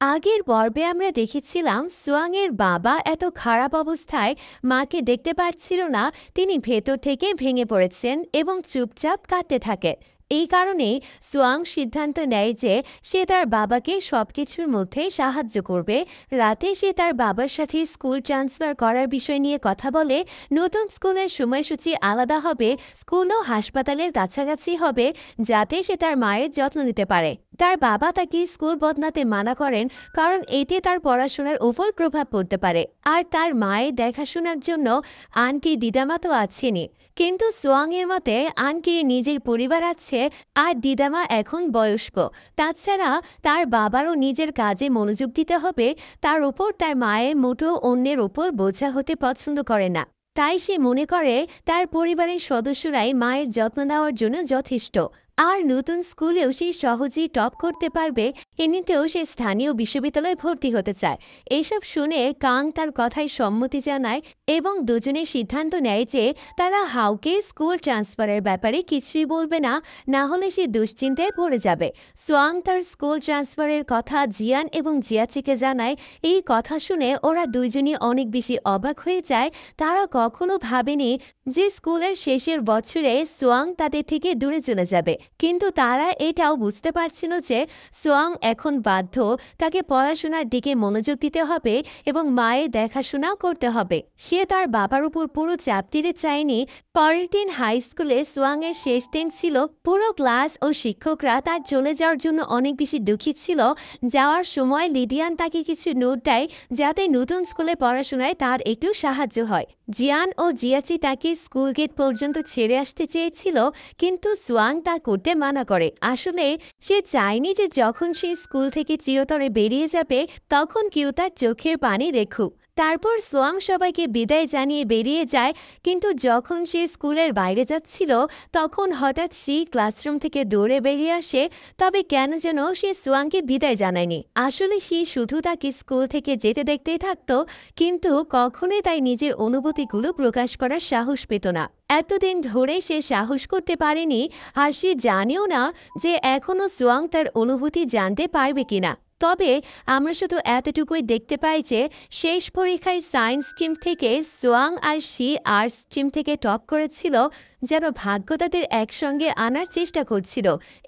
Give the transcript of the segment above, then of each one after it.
আগের পর্বে আমরা দেখেছিলাম সোয়াংয়ের বাবা এত খারাপ অবস্থায় মাকে দেখতে পাচ্ছিল না। তিনি ভেতর থেকে ভেঙে পড়েছেন এবং চুপচাপ কাঁদতে থাকে। এই কারণেই সোয়াং সিদ্ধান্ত নেয় যে সে তার বাবাকে সবকিছুর মধ্যে সাহায্য করবে। রাতে সে তার বাবার সাথে স্কুল ট্রান্সফার করার বিষয় নিয়ে কথা বলে। নতুন স্কুলের সময়সূচি আলাদা হবে, স্কুল ও হাসপাতালের কাছাকাছি হবে, যাতে সে তার মায়ের যত্ন নিতে পারে। তার বাবা তাকে স্কুল বদলাতে মানা করেন, কারণ এতে তার পড়াশোনার উপর প্রভাব পড়তে পারে। আর তার মায়ের দেখাশোনার জন্য আন্টি দিদামা তো আছেনই। কিন্তু সোয়াংয়ের মতে আন্টির নিজের পরিবার আছে, আর দিদামা এখন বয়স্ক। তাছাড়া তার বাবারও নিজের কাজে মনোযোগ দিতে হবে। তার ওপর তার মায়ের মোটেও অন্যের ওপর বোঝা হতে পছন্দ করে না। তাই সে মনে করে তার পরিবারের সদস্যরাই মায়ের যত্ন নেওয়ার জন্য যথেষ্ট। আর নতুন স্কুলেও সে সহজেই টপ করতে পারবে। এমনিতেও সে স্থানীয় বিশ্ববিদ্যালয়ে ভর্তি হতে চায়। এইসব শুনে কাং তার কথায় সম্মতি জানায় এবং দুজনে সিদ্ধান্ত নেয় যে তারা হাউকে স্কুল ট্রান্সফারের ব্যাপারে কিছুই বলবে না, না হলে সে দুশ্চিন্তায় পড়ে যাবে। সোয়াং তার স্কুল ট্রান্সফারের কথা জিয়ান এবং জিয়াচিকে জানায়। এই কথা শুনে ওরা দুইজনই অনেক বেশি অবাক হয়ে যায়। তারা কখনো ভাবেনি যে স্কুলের শেষের বছরে সোয়াং তাদের থেকে দূরে চলে যাবে। কিন্তু তারা এটাও বুঝতে পারছিল যে সোয়াং এখন বাধ্য, তাকে পড়াশোনার দিকে মনোযোগ দিতে হবে এবং মায়ের দেখাশোনাও করতে হবে। সে তার বাবার উপর পুরো চাপ দিতে চায়নি। পরের দিন হাই স্কুলে সোয়াংয়ের শেষ দিন ছিল। পুরো ক্লাস ও শিক্ষকরা তার চলে যাওয়ার জন্য অনেক বেশি দুঃখী ছিল। যাওয়ার সময় লিডিয়ান তাকে কিছু নোট দেয়, যাতে নতুন স্কুলে পড়াশোনায় তার একটু সাহায্য হয়। জিয়ান ও জিয়াচি তাকে স্কুল গেট পর্যন্ত ছেড়ে আসতে চেয়েছিল, কিন্তু সোয়াং তা করতে মানা করে। আসলে সে চায়নি যে যখন সে স্কুল থেকে চিরতরে বেরিয়ে যাবে তখন কেউ তার চোখের পানি দেখুক। তারপর সোয়াং সবাইকে বিদায় জানিয়ে বেরিয়ে যায়। কিন্তু যখন সে স্কুলের বাইরে যাচ্ছিল তখন হঠাৎ সে ক্লাসরুম থেকে দৌড়ে বেরিয়ে আসে। তবে কেন যেন সে সোয়াংকে বিদায় জানায়নি। আসলে সে শুধু তাকে স্কুল থেকে যেতে দেখতেই থাকত, কিন্তু কখনোই তাই নিজের অনুভূতিগুলো প্রকাশ করার সাহস পেত না। এতদিন ধরে সে সাহস করতে পারেনি, আর সে জানেও না যে এখনও সোয়াং তার অনুভূতি জানতে পারবে কিনা। তবে আমরা শুধু এতটুকুই দেখতে পাই যে শেষ পরীক্ষায় সায়েন্স স্ট্রিম থেকে সোয়াং আর শি আর্টস স্ট্রিম থেকে টপ করেছিল, যেন ভাগ্য তাদের একসঙ্গে আনার চেষ্টা করছিল।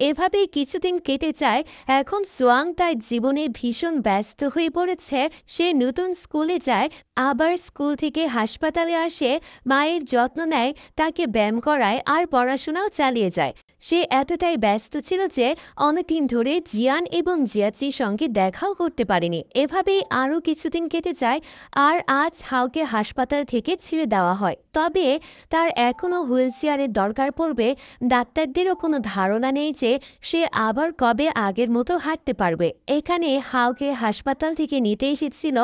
এভাবেই কিছুদিন কেটে যায়। এখন সোয়াং তার জীবনে ভীষণ ব্যস্ত হয়ে পড়েছে। সে নতুন স্কুলে যায়, আবার স্কুল থেকে হাসপাতালে আসে, মায়ের যত্ন নেয়, তাকে ব্যায়াম করায় আর পড়াশোনাও চালিয়ে যায়। সে এতটাই ব্যস্ত ছিল যে অনেকদিন ধরে জিয়ান এবং জিয়াচির সঙ্গে দেখাও করতে পারেনি। এভাবেই আরও কিছুদিন কেটে যায়। আর আজ হাওকে হাসপাতাল থেকে ছেড়ে দেওয়া হয়। তবে তার এখনও হুইল চেয়ারের দরকার পড়বে। ডাক্তারদেরও কোনো ধারণা নেই যে সে আবার কবে আগের মতো হাঁটতে পারবে। এখানে হাওকে হাসপাতাল থেকে নিতে এসেছিল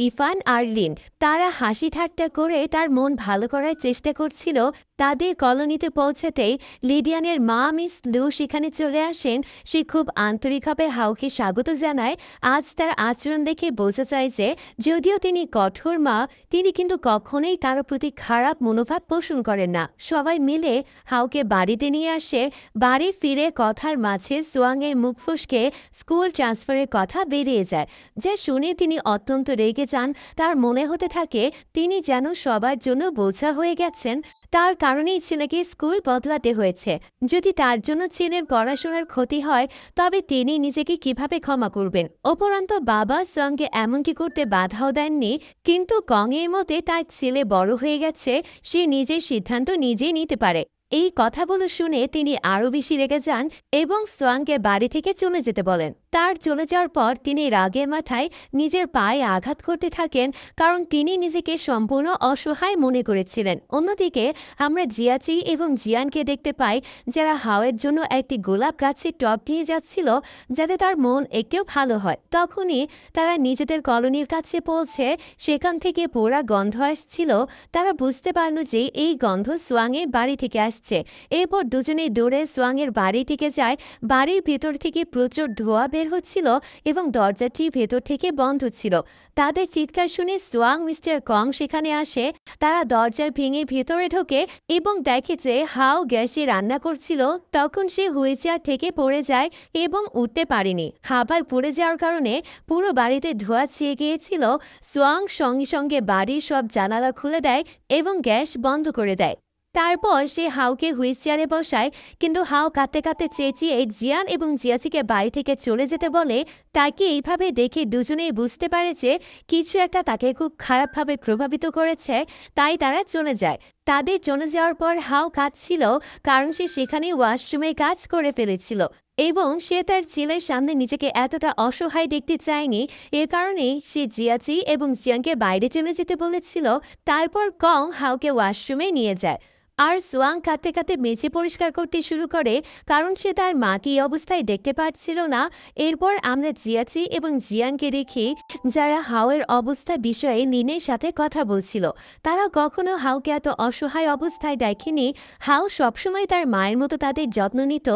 ইফান আর লিন। তারা হাসি ঠাট্টা করে তার মন ভালো করার চেষ্টা করছিল। তাদের কলোনিতে পৌঁছাতেই লিডিয়ানের মা মিস লু সেখানে চলে আসেন। সে খুব আন্তরিকভাবে হাওকে স্বাগত জানায়। আজ তার আচরণ দেখে বোঝা যায় যে যদিও তিনি কঠোর মা, তিনি কিন্তু কখনোই কারো প্রতি খারাপ মনোভাব পোষণ করেন না। সবাই মিলে হাওকে বাড়িতে নিয়ে আসে। বাড়ি ফিরে কথার মাঝে সোয়াংয়ের মুখ ফসকে স্কুল ট্রান্সফারের কথা বেরিয়ে যায়, যা শুনে তিনি অত্যন্ত রেগে যান। তার মনে হতে থাকে তিনি যেন সবার জন্য বোঝা হয়ে গেছেন। তার কারণেই ছেলেকে স্কুল বদলাতে হয়েছে। যদি তার জন্য ছেলের পড়াশোনার ক্ষতি হয় তবে তিনি নিজেকে কিভাবে ক্ষমা করবেন। উপরন্ত বাবা সঙ্গে এমনটি করতে বাধাও দেননি, কিন্তু কংয়ের মতে তার ছেলে বড় হয়ে গেছে, সে নিজের সিদ্ধান্ত নিজেই নিতে পারে। এই কথাগুলো শুনে তিনি আরও বেশি রেগে যান এবং সোয়াংকে বাড়ি থেকে চলে যেতে বলেন। তার চলে যাওয়ার পর তিনি রাগে মাথায় নিজের পায়ে আঘাত করতে থাকেন, কারণ তিনি নিজেকে সম্পূর্ণ অসহায় মনে করেছিলেন। অন্যদিকে আমরা জিয়াচি এবং জিয়ানকে দেখতে পাই, যারা হাওয়ের জন্য একটি গোলাপ গাছের টব নিয়ে যাচ্ছিল, যাতে তার মন একটু ভালো হয়। তখনই তারা নিজেদের কলোনির কাছে পৌঁছে সেখান থেকে পোড়া গন্ধ আসছিল। তারা বুঝতে পারল যে এই গন্ধ সোয়াংয়ের বাড়ি থেকে আসছে। আসছে। এরপর দুজনেই দৌড়ে সোয়াংয়ের বাড়ির দিকে যায়। বাড়ির ভেতর থেকে প্রচুর ধোঁয়া বের হচ্ছিল এবং দরজাটি ভেতর থেকে বন্ধ ছিল। তাদের চিৎকার শুনে সোয়াং মিস্টার কং সেখানে আসে। তারা দরজা ভেঙে ভেতরে ঢোকে এবং দেখে যে হাও গ্যাসে রান্না করছিল। তখন সে হুইলচেয়ার থেকে পড়ে যায় এবং উঠতে পারেনি। খাবার পুড়ে যাওয়ার কারণে পুরো বাড়িতে ধোঁয়া ছেয়ে গিয়েছিল। সোয়াং সঙ্গে সঙ্গে বাড়ির সব জানালা খুলে দেয় এবং গ্যাস বন্ধ করে দেয়। তারপর সে হাওকে হুইলচেয়ারে বসায়, কিন্তু হাও কাঁদতে কাঁদতে চেঁচিয়ে জিয়ান এবং জিয়াচিকে বাড়ি থেকে চলে যেতে বলে। তাকে এইভাবে দেখে দুজনেই বুঝতে পারে যে কিছু একটা তাকে খুব খারাপভাবে প্রভাবিত করেছে, তাই তারা চলে যায়। তাদের চলে যাওয়ার পর হাও কাঁদছিল, কারণ সে সেখানে ওয়াশরুমে কাজ করে ফেলেছিল এবং সে তার ছেলের সামনে নিজেকে এতটা অসহায় দেখতে চায়নি। এর কারণেই সে জিয়াচি এবং জিয়াংকে বাইরে চলে যেতে বলেছিল। তারপর কং হাওকে ওয়াশরুমে নিয়ে যায় আর সোয়াং কাঁদতে কাঁদতে মেঝে পরিষ্কার করতে শুরু করে, কারণ সে তার মাকে এই অবস্থায় দেখতে পাচ্ছিল না। এরপর আমরা জিয়াচি এবং জিয়াংকে দেখি, যারা হাওয়ের অবস্থা বিষয়ে লিনের সাথে কথা বলছিল। তারা কখনো হাওকে এত অসহায় অবস্থায় দেখেনি। হাও সবসময় তার মায়ের মতো তাদের যত্ন নিত,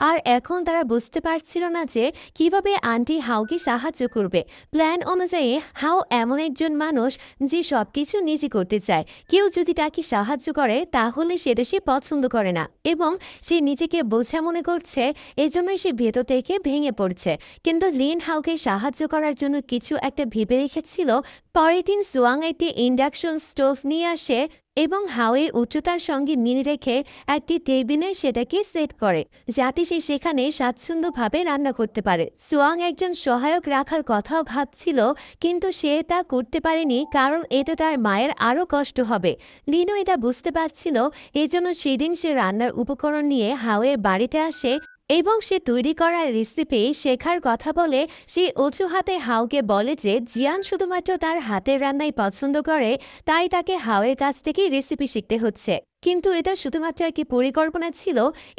আর এখন তারা বুঝতে পারছিল না যে কিভাবে আন্টি হাওকে সাহায্য করবে। প্ল্যান অনুযায়ী হাও এমন একজন মানুষ যে সবকিছু নিজে করতে চায়। কেউ যদি তাকে সাহায্য করে তাহলে সেটা সে পছন্দ করে না এবং সে নিজেকে বোঝা মনে করছে, এজন্যই সে ভেতর থেকে ভেঙে পড়ছে। কিন্তু লিন হাওকে সাহায্য করার জন্য কিছু একটা ভেবে রেখেছিল। পরের দিন সোয়াং একটি ইন্ডাকশন স্টোভ নিয়ে আসে এবং হাওয়ের উচ্চতার সঙ্গে মিল রেখে একটি টেবিলে সেটাকে সেট করে, যাতে সে সেখানে স্বাচ্ছন্দ্যভাবে রান্না করতে পারে। সোয়াং একজন সহায়ক রাখার কথাও ভাবছিল, কিন্তু সে তা করতে পারেনি, কারণ এতে তার মায়ের আরও কষ্ট হবে। লিনও এটা বুঝতে পারছিল, এজন্য সেদিন সে রান্নার উপকরণ নিয়ে হাওয়ের বাড়িতে আসে এবং সে তৈরি করা রেসিপি শেখার কথা বলে। সে অজুহাতে হাওকে বলে যে জিয়ান শুধুমাত্র তার হাতের রান্নাই পছন্দ করে, তাই তাকে হাওয়ের কাছ থেকেই রেসিপি শিখতে হচ্ছে। কিন্তু এটা শুধুমাত্র একটি পরিকল্পনা ছিল।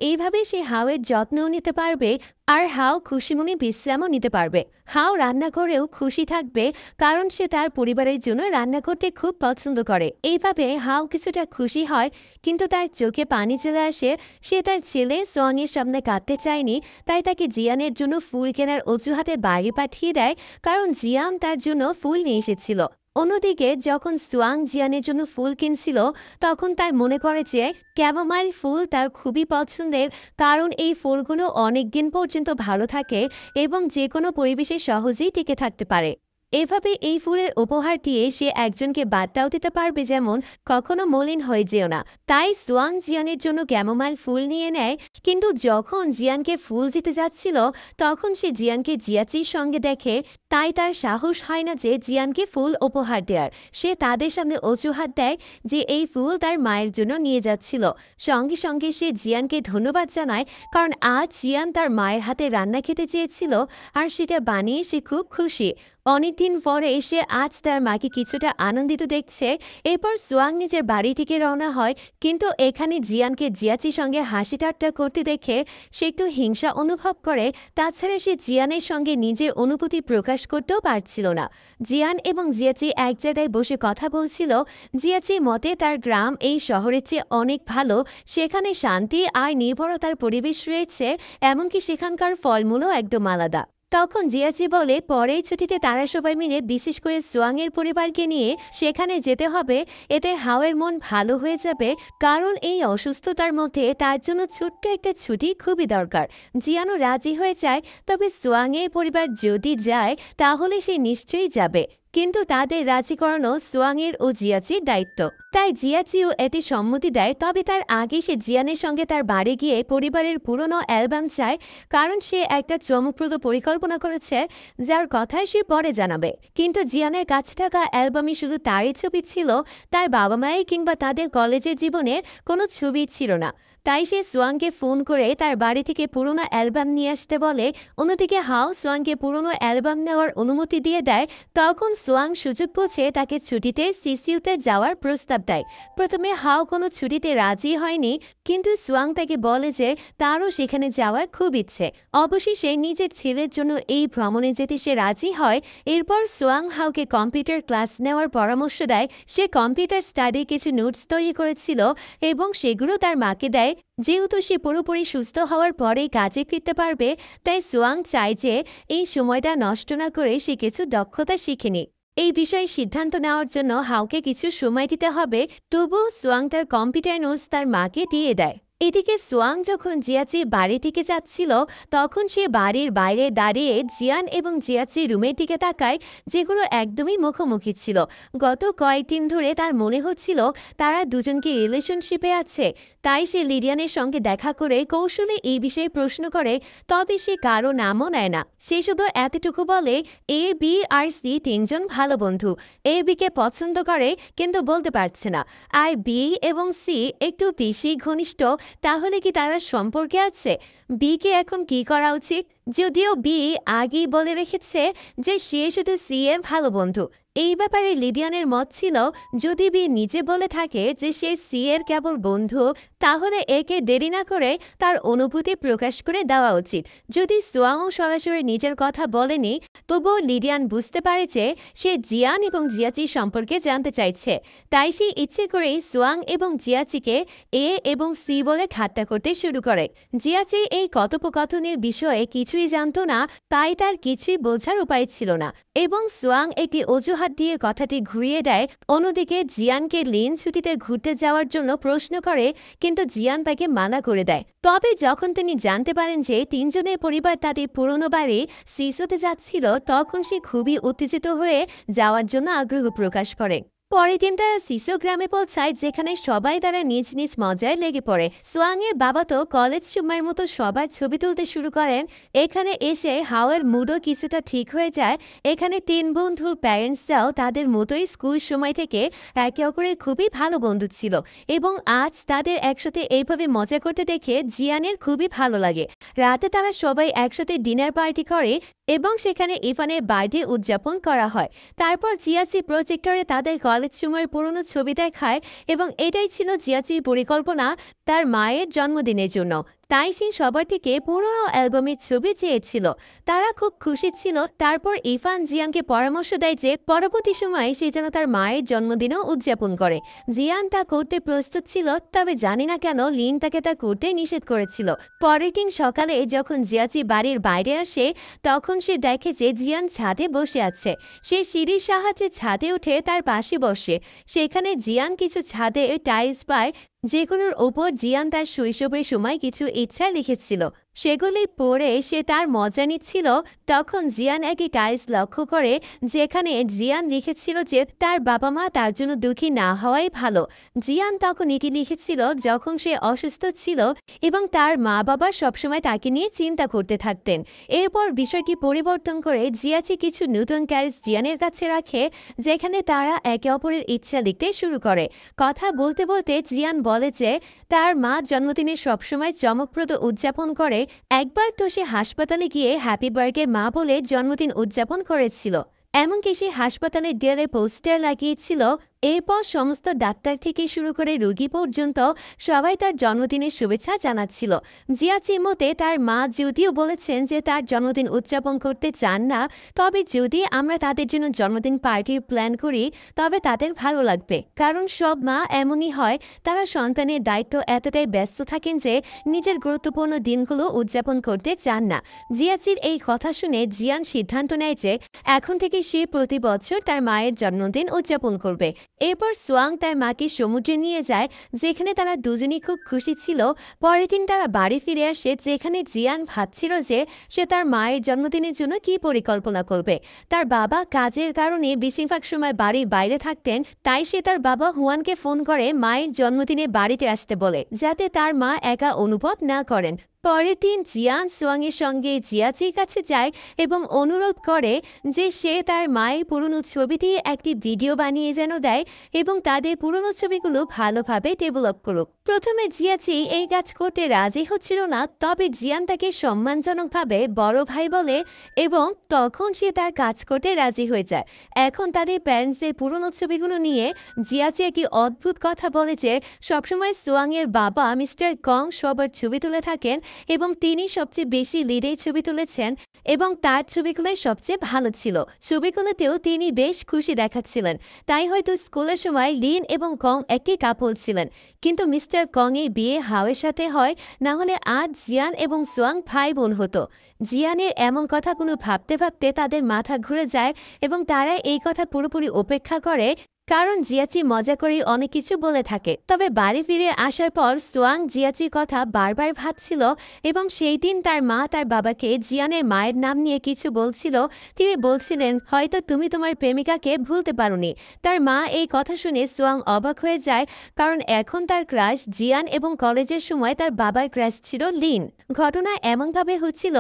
এইভাবে সে হাওয়ের যত্নও নিতে পারবে আর হাও খুশিমনে বিশ্রামও নিতে পারবে। হাও রান্না করেও খুশি থাকবে, কারণ সে তার পরিবারের জন্য রান্না করতে খুব পছন্দ করে। এইভাবে হাও কিছুটা খুশি হয়, কিন্তু তার চোখে পানি চলে আসে। সে তার ছেলে সোয়াংয়ের সামনে কাঁদতে চায়নি, তাই তাকে জিয়ানের জন্য ফুল কেনার অজুহাতে বাইরে পাঠিয়ে দেয়, কারণ জিয়ান তার জন্য ফুল নিয়ে এসেছিল। অন্যদিকে যখন সোয়াং জিয়ানের জন্য ফুল কিনছিল, তখন তাই মনে করে যে ক্যামোমাইল ফুল তার খুবই পছন্দের, কারণ এই ফুলগুলো অনেক দিন পর্যন্ত ভালো থাকে এবং যে কোনো পরিবেশে সহজেই টিকে থাকতে পারে। এভাবে এই ফুলের উপহার দিয়ে সে একজনকে বার্তাও দিতে পারবে, যেমন কখনো মলিন হয়ে যেও না। তাই সোয়াং জিয়ানের জন্য ক্যামোমাইল ফুল নিয়ে নেয়। কিন্তু যখন জিয়ানকে ফুল দিতে যাচ্ছিল, তখন সে জিয়ানকে জিয়াচির সঙ্গে দেখে, তাই তার সাহস হয় না যে জিয়ানকে ফুল উপহার দেওয়ার। সে তাদের সামনে অজুহাত দেয় যে এই ফুল তার মায়ের জন্য নিয়ে যাচ্ছিল। সঙ্গে সঙ্গে সে জিয়ানকে ধন্যবাদ জানায়, কারণ আজ জিয়ান তার মায়ের হাতে রান্না খেতে চেয়েছিল আর সেটা বানিয়ে সে খুব খুশি। অনেকদিন পরে এসে আজ তার মাকে কিছুটা আনন্দিত দেখছে। এরপর সোয়াং নিজের বাড়ি থেকে রওনা হয়, কিন্তু এখানে জিয়ানকে জিয়াচির সঙ্গে হাসি ঠাট্টা করতে দেখে সে একটু হিংসা অনুভব করে। তাছাড়া সে জিয়ানের সঙ্গে নিজের অনুভূতি প্রকাশ করতেও পারছিল না। জিয়ান এবং জিয়াচি এক জায়গায় বসে কথা বলছিল। জিয়াচির মতে তার গ্রাম এই শহরের চেয়ে অনেক ভালো, সেখানে শান্তি আর নির্ভরতার পরিবেশ রয়েছে, এমনকি সেখানকার ফলমূলও একদম আলাদা। তখন জিয়াচি বলে পরের ছুটিতে তারা সবাই মিলে, বিশেষ করে সোয়াংয়ের পরিবারকে নিয়ে সেখানে যেতে হবে। এতে হাওয়ের মন ভালো হয়ে যাবে, কারণ এই অসুস্থতার মধ্যে তার জন্য ছোট্ট একটা ছুটি খুবই দরকার। জিয়ানও রাজি হয়ে যায়, তবে সোয়াংয়ের পরিবার যদি যায় তাহলে সে নিশ্চয়ই যাবে, কিন্তু তাদের রাজি করানো সোয়াংয়ের ও জিয়াচির দায়িত্ব। তাই জিয়াচিও এতে সম্মতি দেয়, তবে তার আগে সে জিয়ানের সঙ্গে তার বাড়ি গিয়ে পরিবারের পুরনো অ্যালবাম চায়, কারণ সে একটা চমকপ্রদ পরিকল্পনা করেছে, যার কথায় সে পরে জানাবে। কিন্তু জিয়ানের কাছে থাকা অ্যালবামে শুধু তারই ছবি ছিল, তার বাবা মায়ের কিংবা তাদের কলেজের জীবনের কোনো ছবি ছিল না। তাই সে সোয়াংকে ফোন করে তার বাড়ি থেকে পুরনো অ্যালবাম নিয়ে আসতে বলে। অন্যদিকে হাও সোয়াংকে পুরনো অ্যালবাম নেওয়ার অনুমতি দিয়ে দেয়। তখন সোয়াং সুযোগ বুঝে তাকে ছুটিতে সিসিউতে যাওয়ার প্রস্তাব দেয়। প্রথমে হাও কোনো ছুটিতে রাজি হয়নি, কিন্তু সোয়াং তাকে বলে যে তারও সেখানে যাওয়ার খুব ইচ্ছে। অবশেষে নিজের ছেলের জন্য এই ভ্রমণে যেতে সে রাজি হয়। এরপর সোয়াং হাওকে কম্পিউটার ক্লাস নেওয়ার পরামর্শ দেয়। সে কম্পিউটার স্টাডি কিছু নোটস তৈরি করেছিল এবং সেগুলো তার মাকে দেয়। যেহেতু সে পুরোপুরি সুস্থ হওয়ার পরেই কাজে ফিরতে পারবে, তাই সোয়াং চায় যে এই সময়টা নষ্ট না করে সে কিছু দক্ষতা শিখে নিক। এই বিষয়ে সিদ্ধান্ত নেওয়ার জন্য হাওকে কিছু সময় দিতে হবে। তবুও সোয়াং তার কম্পিউটার নোটস তার মাকে দিয়ে দেয়। এদিকে সোয়াং যখন জিয়াচি বাড়ি থেকে যাচ্ছিল, তখন সে বাড়ির বাইরে দাঁড়িয়ে জিয়ান এবং জিয়াচি রুমের দিকে তাকায়, যেগুলো একদমই মুখোমুখি ছিল। গত কয়েকদিন ধরে তার মনে হচ্ছিল তারা দুজনকে রিলেশনশিপে আছে। তাই সে লিডিয়ানের সঙ্গে দেখা করে কৌশলে এই বিষয়ে প্রশ্ন করে, তবে সে কারো নামও নেয় না। সে শুধু এতটুকু বলে এ, বি আর সি তিনজন ভালো বন্ধু। এ বিকে পছন্দ করে কিন্তু বলতে পারছে না, আর বি এবং সি একটু বেশি ঘনিষ্ঠ। তাহলে কি তারা সম্পর্কে আছে? বিকে এখন কি করা উচিত? যদিও বি আগেই বলে রেখেছে যে সে শুধু সি এর ভালো বন্ধু। এই ব্যাপারে লিডিয়ানের মত ছিল, যদি বি নিজে বলে থাকে যে সে সি এর কেবল বন্ধু, তাহলে একে দেরি না করে তার অনুভূতি প্রকাশ করে দেওয়া উচিত। যদি সোয়াং সরাসরি নিজের কথা বলেনি, তবুও লিডিয়ান বুঝতে পারে যে সে জিয়ান এবং জিয়াচি সম্পর্কে জানতে চাইছে। তাই সে ইচ্ছে করেই সোয়াং এবং জিয়াচিকে এ এবং সি বলে ঠাট্টা করতে শুরু করে। জিয়াচি এই কথোপকথনের বিষয়ে কিছুই জানত না, তাই তার কিছুই বোঝার উপায় ছিল না এবং সোয়াং একটি অজুহাত দিয়ে কথাটি ঘুরিয়ে দেয়। অন্যদিকে জিয়ানকে লিন ছুটিতে ঘুরতে যাওয়ার জন্য প্রশ্ন করে, কিন্তু জিয়ান তাকে মানা করে দেয়। তবে যখন তিনি জানতে পারেন যে তিনজনের পরিবার তাদের পুরনো বাড়ি সিসোতে যাচ্ছিল, তখন সে খুবই উত্তেজিত হয়ে যাওয়ার জন্য আগ্রহ প্রকাশ করে। পরের দিন তারা সিসো গ্রামে পৌঁছায়, যেখানে সবাই তারা নিজ নিজ মজায় লেগে পড়ে। সোয়াংয়ের বাবা তো কলেজ সময়ের মতো সবার ছবি তুলতে শুরু করেন। এখানে এসে হাওয়ের মুডও কিছুটা ঠিক হয়ে যায়। এখানে তিন বন্ধুর প্যারেন্টসরাও তাদের মতোই স্কুল সময় থেকে একে অপরের খুবই ভালো বন্ধু ছিল এবং আজ তাদের একসাথে এইভাবে মজা করতে দেখে জিয়ানের খুবই ভালো লাগে। রাতে তারা সবাই একসাথে ডিনার পার্টি করে এবং সেখানে ইভানের বার্থডে উদযাপন করা হয়। তারপর জিয়াচি প্রজেক্টরে তাদের কলেজ সময়ের পুরনো ছবি দেখায় এবং এটাই ছিল জিয়াচির পরিকল্পনা তার মায়ের জন্মদিনের জন্য। তাই সে সবার থেকে পুরনো অ্যালবামের ছবি চেয়েছিল। তারা খুব খুশি ছিল। তারপর ইফান জিয়ানকে পরামর্শ দেয় যে পরবর্তী সময়ে সে যেন তার মায়ের জন্মদিনও উদযাপন করে। জিয়ান তা করতে প্রস্তুত ছিল, তবে জানি না কেন লিন তাকে তা করতে নিষেধ করেছিল। পরের দিন সকালে যখন জিয়াচি বাড়ির বাইরে আসে, তখন সে দেখে যে জিয়ান ছাদে বসে আছে। সে সিঁড়ির সাহায্যে ছাদে উঠে তার পাশে বসে। সেখানে জিয়ান কিছু ছাদে টাইলস পায়, যেগুলোর ওপর জিয়ান তার শৈশবের সময় কিছু ইচ্ছা লিখেছিল। সেগুলি পড়ে সে তার মজা নিচ্ছিল। তখন জিয়ান একই টাইলস লক্ষ্য করে, যেখানে জিয়ান লিখেছিল যে তার বাবা মা তার জন্য দুঃখী না হওয়াই ভালো। জিয়ান তখন এটি লিখেছিল যখন সে অসুস্থ ছিল এবং তার মা বাবা সবসময় তাকে নিয়ে চিন্তা করতে থাকতেন। এরপর বিষয়টি পরিবর্তন করে জিয়াচি কিছু নতুন টাইলস জিয়ানের কাছে রাখে, যেখানে তারা একে অপরের ইচ্ছা লিখতে শুরু করে। কথা বলতে বলতে জিয়ান বলে যে তার মা জন্মদিনে সবসময় চমকপ্রদ উদযাপন করে। একবার তো সে হাসপাতালে গিয়ে হ্যাপি বার্থডে মা বলে জন্মদিন উদযাপন করেছিল। এমনকি সে হাসপাতালের দেয়ালে পোস্টার লাগিয়েছিল। এরপর সমস্ত ডাক্তার থেকে শুরু করে রোগী পর্যন্ত সবাই তার জন্মদিনের শুভেচ্ছা জানাচ্ছিল। জিয়াচির মতে তার মা যদিও বলেছেন যে তার জন্মদিন উদযাপন করতে চান না, তবে যদি আমরা তাদের জন্য জন্মদিন পার্টির প্ল্যান করি তবে তাদের ভালো লাগবে। কারণ সব মা এমনই হয়, তারা সন্তানের দায়িত্ব এতটাই ব্যস্ত থাকেন যে নিজের গুরুত্বপূর্ণ দিনগুলো উদযাপন করতে চান না। জিয়াচির এই কথা শুনে জিয়ান সিদ্ধান্ত নেয় যে এখন থেকে সে প্রতি বছর তার মায়ের জন্মদিন উদযাপন করবে। এরপর সোয়াং তার মাকে সমুদ্রে নিয়ে যায়, যেখানে তারা দুজনই খুব খুশি ছিল। পরের দিন তারা বাড়ি ফিরে আসে, যেখানে জিয়ান ভাবছিল যে সে তার মায়ের জন্মদিনের জন্য কি পরিকল্পনা করবে। তার বাবা কাজের কারণে বেশিরভাগ সময় বাড়ির বাইরে থাকতেন, তাই সে তার বাবা হুয়ানকে ফোন করে মায়ের জন্মদিনে বাড়িতে আসতে বলে, যাতে তার মা একা অনুভব না করেন। পরের দিন জিয়ান সোয়াংয়ের সঙ্গে জিয়াচির কাছে যায় এবং অনুরোধ করে যে সে তার মায়ের পুরনো ছবি দিয়ে একটি ভিডিও বানিয়ে যেন দেয় এবং তাদের পুরনো ছবিগুলো ভালোভাবে ডেভেলপ করুক। প্রথমে জিয়াচি এই কাজ করতে রাজি হচ্ছিল না, তবে জিয়ান তাকে সম্মানজনকভাবে বড় ভাই বলে এবং তখন সে তার কাজ করতে রাজি হয়ে যায়। এখন তাদের প্যারেন্টসের পুরনো ছবিগুলো নিয়ে জিয়াচি একটি অদ্ভুত কথা বলে যে সবসময় সোয়াংয়ের বাবা মিস্টার কং সবার ছবি তুলে থাকেন এবং তিনি সবচেয়ে বেশি লিডেই ছবি তুলেছেন এবং তার ছবিগুলোই সবচেয়ে ভালো ছিল। ছবিগুলোতেও তিনি বেশ খুশি দেখাচ্ছিলেন, তাই হয়তো স্কুলের সময় লিন এবং কং একটি কাপল ছিলেন। কিন্তু মিস্টার কং এর বিয়ে হাওয়ের সাথে হয়, না হলে আজ জিয়ান এবং সোয়াং ভাই বোন হতো। জিয়ানের এমন কথাগুলো ভাবতে ভাবতে তাদের মাথা ঘুরে যায় এবং তারা এই কথা পুরোপুরি উপেক্ষা করে, কারণ জিয়াচি মজা করে অনেক কিছু বলে থাকে। তবে বাড়ি ফিরে আসার পর সোয়াং জিয়াচির কথা বারবার ভাবছিল এবং সেই দিন তার মা তার বাবাকে জিয়ানের মায়ের নাম নিয়ে কিছু বলছিল। তিনি বলছিলেন, হয়তো তুমি তোমার প্রেমিকাকে ভুলতে পারোনি। তার মা এই কথা শুনে সোয়াং অবাক হয়ে যায়, কারণ এখন তার ক্রাশ জিয়ান এবং কলেজের সময় তার বাবার ক্রাশ ছিল লিন। ঘটনা এমনভাবে হচ্ছিল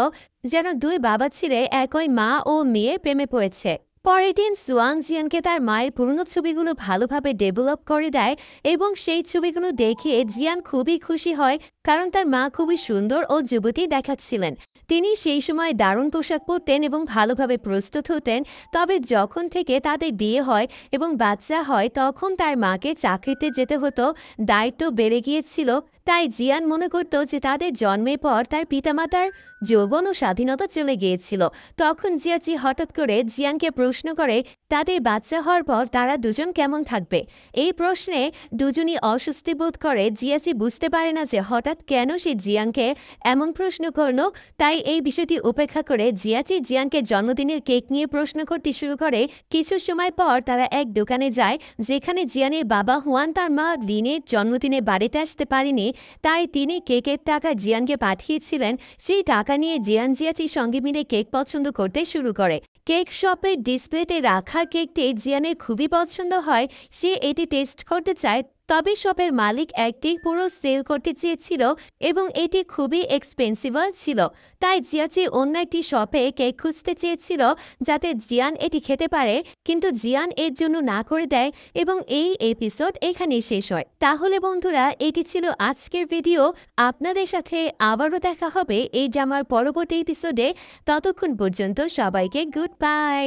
যেন দুই বাবা ছেলে একই মা ও মেয়ের প্রেমে পড়েছে। পরের দিন সোয়াং জিয়ানকে তার মায়ের পুরনো ছবিগুলো ভালোভাবে ডেভেলপ করে দেয় এবং সেই ছবিগুলো দেখে জিয়ান খুবই খুশি হয়, কারণ তার মা খুবই সুন্দর ও যুবতী দেখাচ্ছিলেন। তিনি সেই সময় দারুণ পোশাক পরতেন এবং ভালোভাবে প্রস্তুত হতেন। তবে যখন থেকে তাদের বিয়ে হয় এবং বাচ্চা হয় তখন তার মাকে চাকরিতে যেতে হতো, দায়িত্ব বেড়ে গিয়েছিল। তাই জিয়ান মনে করত যে তাদের জন্মের পর তার পিতামাতার যৌবন ও স্বাধীনতা চলে গিয়েছিল। তখন জিয়াচি হঠাৎ করে জিয়ানকে প্রশ্ন করে তাদের বাচ্চা হওয়ার পর তারা দুজন কেমন থাকবে। এই প্রশ্নে দুজনই অস্বস্তি বোধ করে। জিয়াচি বুঝতে পারে না যে হঠাৎ কেন সে জিয়ানকে এমন প্রশ্ন করল। তাই এই বিষয়টি উপেক্ষা করে জিয়াচি জিয়ানকে জন্মদিনের কেক নিয়ে প্রশ্ন করতে শুরু করে। কিছু সময় পর তারা এক দোকানে যায়, যেখানে জিয়ানের বাবা হুয়ান তার মা লিনের জন্মদিনে বাড়িতে আসতে পারেনি, তাই তিনি কেকের টাকা জিয়ানকে পাঠিয়েছিলেন। সেই টাকা নিয়ে জিয়ান জিয়াচির সঙ্গে মিলে কেক পছন্দ করতে শুরু করে। কেক শপের ডিসপ্লেতে রাখা কেকটি জিয়ানের খুবই পছন্দ হয়। সে এটি টেস্ট করতে চায়, তবে শপের মালিক একটি পুরো সেল করতে চেয়েছিল এবং এটি খুবই এক্সপেন্সিভল ছিল। তাই জিয়াচি অন্য একটি শপে কেক খুঁজতে চেয়েছিল যাতে জিয়ান এটি খেতে পারে, কিন্তু জিয়ান এর জন্য না করে দেয় এবং এই এপিসোড এখানেই শেষ হয়। তাহলে বন্ধুরা, এটি ছিল আজকের ভিডিও। আপনাদের সাথে আবারও দেখা হবে এই ড্রামার পরবর্তী এপিসোডে। ততক্ষণ পর্যন্ত সবাইকে গুড বাই।